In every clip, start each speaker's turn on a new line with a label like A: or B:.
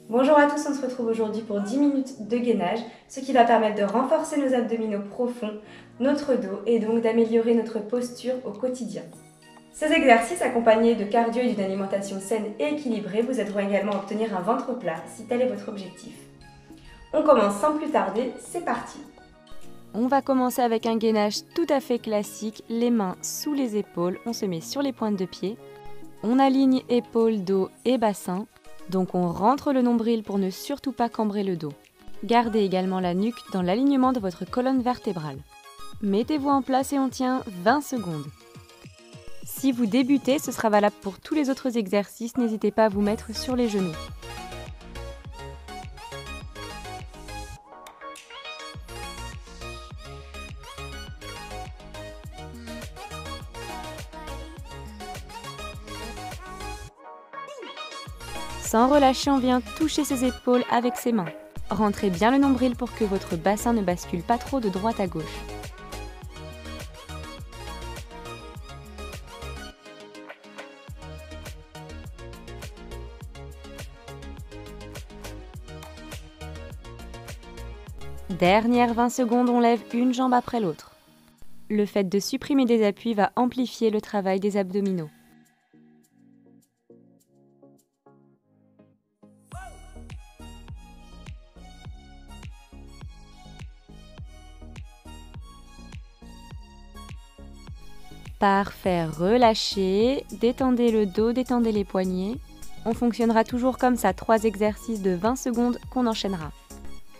A: Bonjour à tous, on se retrouve aujourd'hui pour 10 minutes de gainage, ce qui va permettre de renforcer nos abdominaux profonds, notre dos et donc d'améliorer notre posture au quotidien. Ces exercices accompagnés de cardio et d'une alimentation saine et équilibrée vous aideront également à obtenir un ventre plat si tel est votre objectif. On commence sans plus tarder, c'est parti!
B: On va commencer avec un gainage tout à fait classique, les mains sous les épaules, on se met sur les pointes de pied, on aligne épaules, dos et bassin, donc on rentre le nombril pour ne surtout pas cambrer le dos. Gardez également la nuque dans l'alignement de votre colonne vertébrale. Mettez-vous en place et on tient 20 secondes. Si vous débutez, ce sera valable pour tous les autres exercices, n'hésitez pas à vous mettre sur les genoux. Sans relâcher, on vient toucher ses épaules avec ses mains. Rentrez bien le nombril pour que votre bassin ne bascule pas trop de droite à gauche. Dernière 20 secondes, on lève une jambe après l'autre. Le fait de supprimer des appuis va amplifier le travail des abdominaux. Parfait, relâchez, détendez le dos, détendez les poignets. On fonctionnera toujours comme ça, 3 exercices de 20 secondes qu'on enchaînera.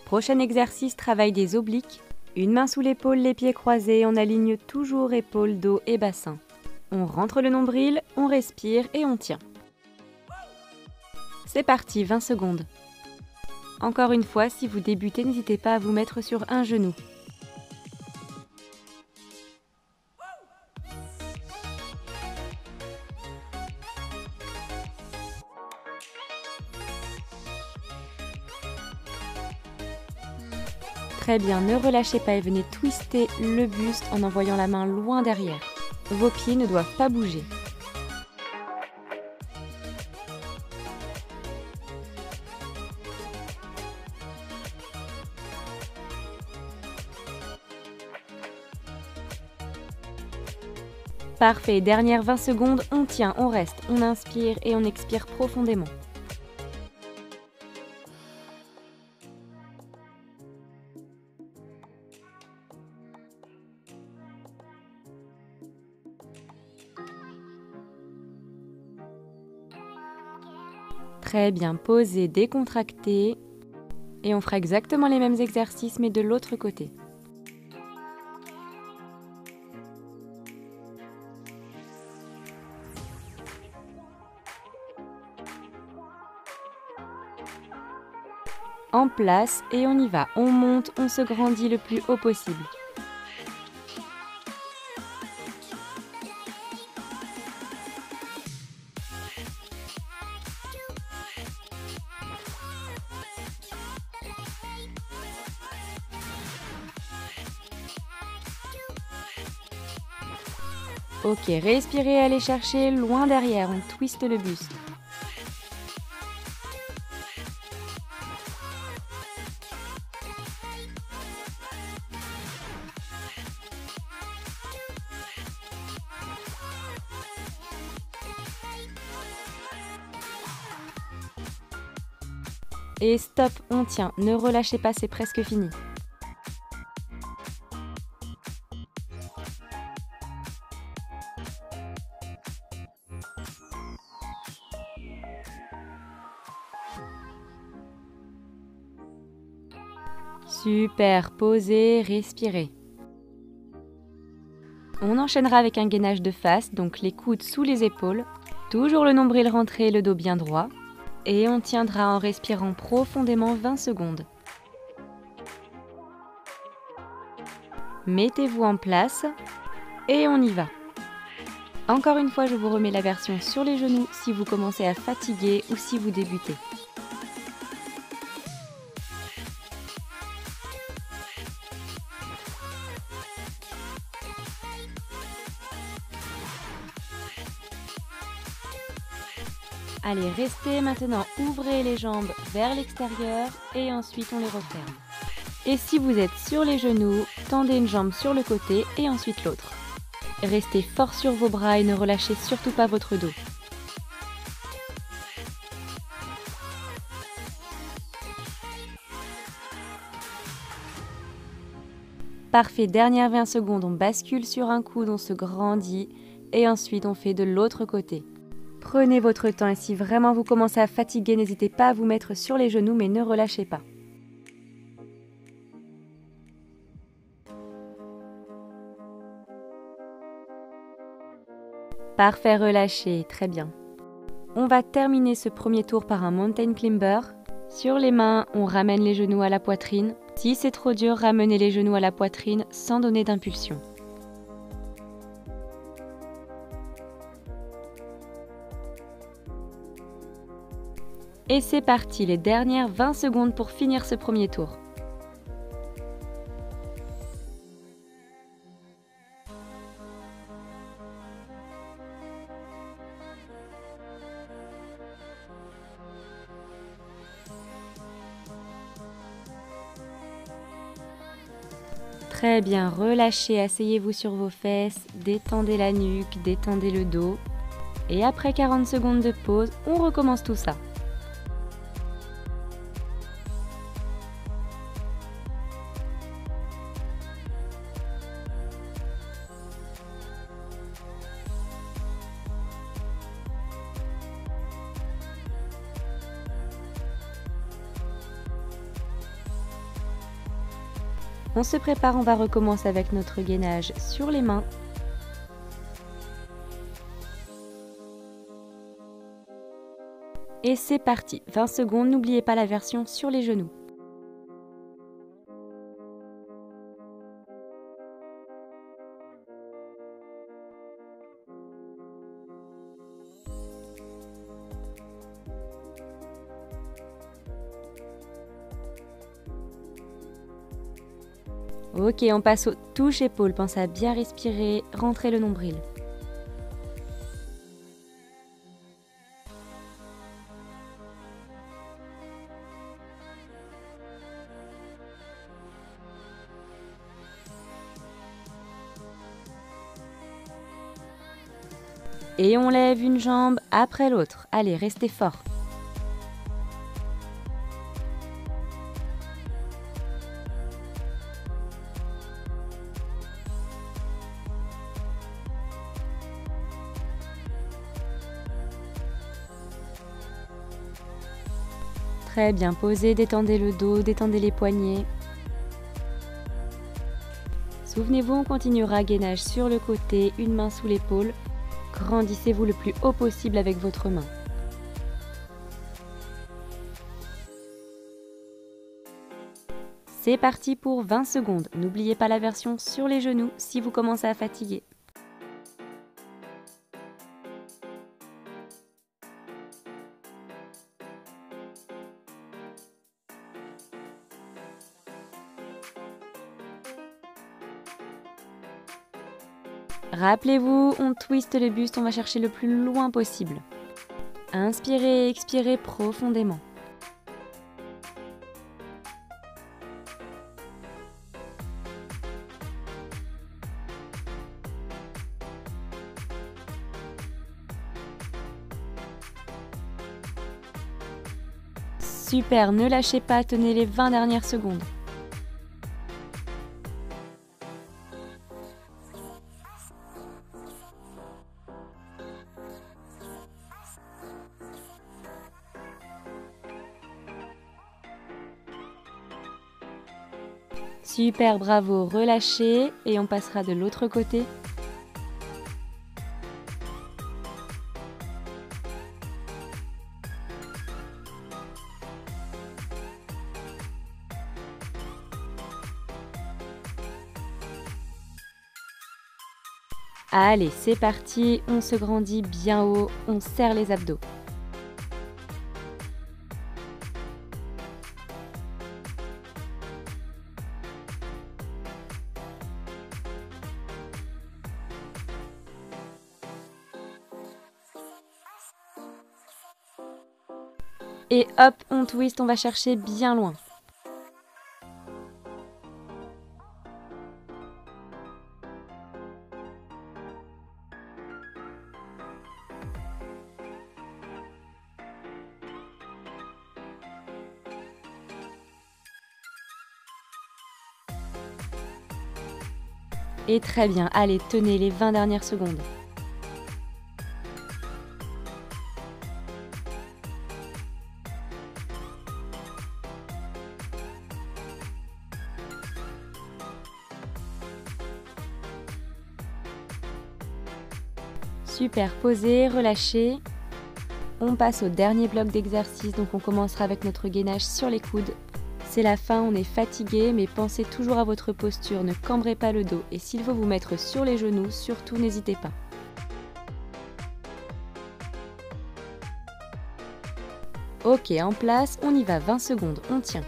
B: Prochain exercice, travail des obliques. Une main sous l'épaule, les pieds croisés, on aligne toujours épaules, dos et bassin. On rentre le nombril, on respire et on tient. C'est parti, 20 secondes. Encore une fois, si vous débutez, n'hésitez pas à vous mettre sur un genou. Très bien, ne relâchez pas et venez twister le buste en envoyant la main loin derrière. Vos pieds ne doivent pas bouger. Parfait, dernière 20 secondes, on tient, on reste, on inspire et on expire profondément. Très bien, posez, décontractez. Et on fera exactement les mêmes exercices mais de l'autre côté. En place et on y va. On monte, on se grandit le plus haut possible. Ok, respirez, allez chercher loin derrière, on twiste le buste. Et stop, on tient, ne relâchez pas, c'est presque fini. Super, posez, respirez. On enchaînera avec un gainage de face, donc les coudes sous les épaules, toujours le nombril rentré, le dos bien droit. Et on tiendra en respirant profondément 20 secondes. Mettez-vous en place et on y va. Encore une fois, je vous remets la version sur les genoux si vous commencez à fatiguer ou si vous débutez. Allez, restez maintenant, ouvrez les jambes vers l'extérieur et ensuite on les referme. Et si vous êtes sur les genoux, tendez une jambe sur le côté et ensuite l'autre. Restez fort sur vos bras et ne relâchez surtout pas votre dos. Parfait, dernière 20 secondes, on bascule sur un coude, on se grandit et ensuite on fait de l'autre côté. Prenez votre temps et si vraiment vous commencez à fatiguer, n'hésitez pas à vous mettre sur les genoux mais ne relâchez pas. Parfait, relâchez, très bien. On va terminer ce premier tour par un mountain climber. Sur les mains, on ramène les genoux à la poitrine. Si c'est trop dur, ramenez les genoux à la poitrine sans donner d'impulsion. Et c'est parti, les dernières 20 secondes pour finir ce premier tour. Très bien, relâchez, asseyez-vous sur vos fesses, détendez la nuque, détendez le dos. Et après 40 secondes de pause, on recommence tout ça. On se prépare, on va recommencer avec notre gainage sur les mains. Et c'est parti, 20 secondes, n'oubliez pas la version sur les genoux. Ok, on passe aux touches épaules, pensez à bien respirer, rentrez le nombril. Et on lève une jambe après l'autre. Allez, restez fort. Très bien, posez, détendez le dos, détendez les poignets. Souvenez-vous, on continuera gainage sur le côté, une main sous l'épaule. Grandissez-vous le plus haut possible avec votre main. C'est parti pour 20 secondes. N'oubliez pas la version sur les genoux si vous commencez à fatiguer. Rappelez-vous, on twiste le buste, on va chercher le plus loin possible. Inspirez et expirez profondément. Super, ne lâchez pas, tenez les 20 dernières secondes. Super, bravo, relâchez et on passera de l'autre côté. Allez, c'est parti, on se grandit bien haut, on serre les abdos. Et hop, on twist, on va chercher bien loin. Et très bien, allez, tenez les 20 dernières secondes. Super, posez, relâchez. On passe au dernier bloc d'exercice, donc on commencera avec notre gainage sur les coudes. C'est la fin, on est fatigué, mais pensez toujours à votre posture, ne cambrez pas le dos. Et s'il faut vous mettre sur les genoux, surtout n'hésitez pas. Ok, en place, on y va 20 secondes, on tient.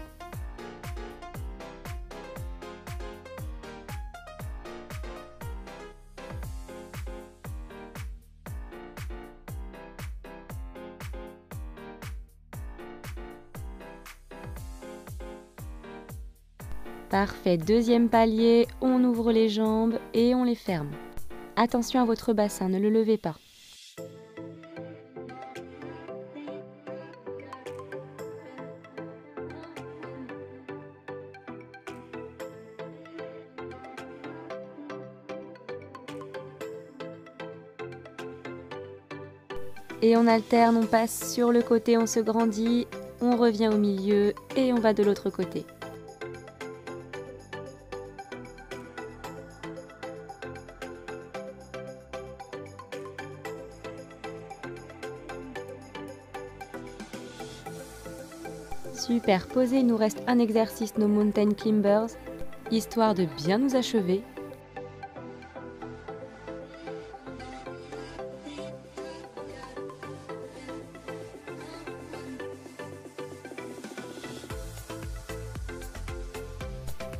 B: Parfait, deuxième palier, on ouvre les jambes et on les ferme. Attention à votre bassin, ne le levez pas. Et on alterne, on passe sur le côté, on se grandit, on revient au milieu et on va de l'autre côté. Super, posé, il nous reste un exercice, nos mountain climbers, histoire de bien nous achever.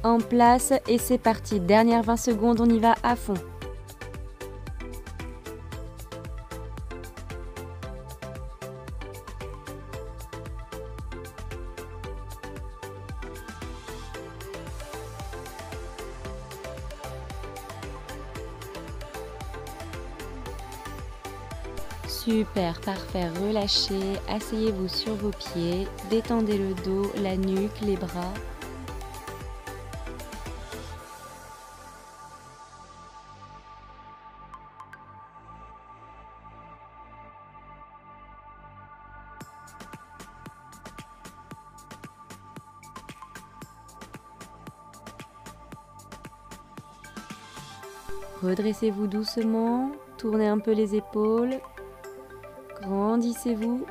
B: En place et c'est parti, dernière 20 secondes, on y va à fond. Super, parfait, relâchez, asseyez-vous sur vos pieds, détendez le dos, la nuque, les bras. Redressez-vous doucement, tournez un peu les épaules, grandissez-vous.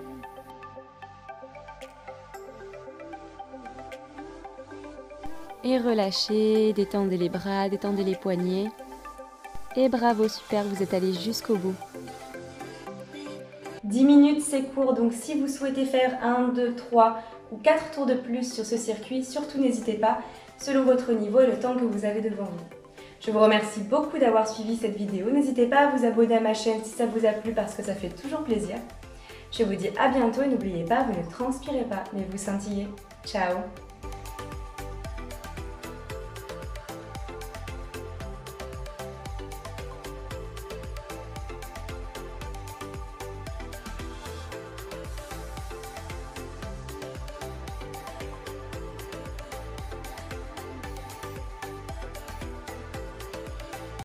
B: Et relâchez, détendez les bras, détendez les poignets. Et bravo, super, vous êtes allé jusqu'au bout.
A: 10 minutes, c'est court, donc si vous souhaitez faire 1, 2, 3 ou 4 tours de plus sur ce circuit, surtout n'hésitez pas, selon votre niveau et le temps que vous avez devant vous. Je vous remercie beaucoup d'avoir suivi cette vidéo. N'hésitez pas à vous abonner à ma chaîne si ça vous a plu parce que ça fait toujours plaisir. Je vous dis à bientôt et n'oubliez pas, vous ne transpirez pas, mais vous scintillez. Ciao!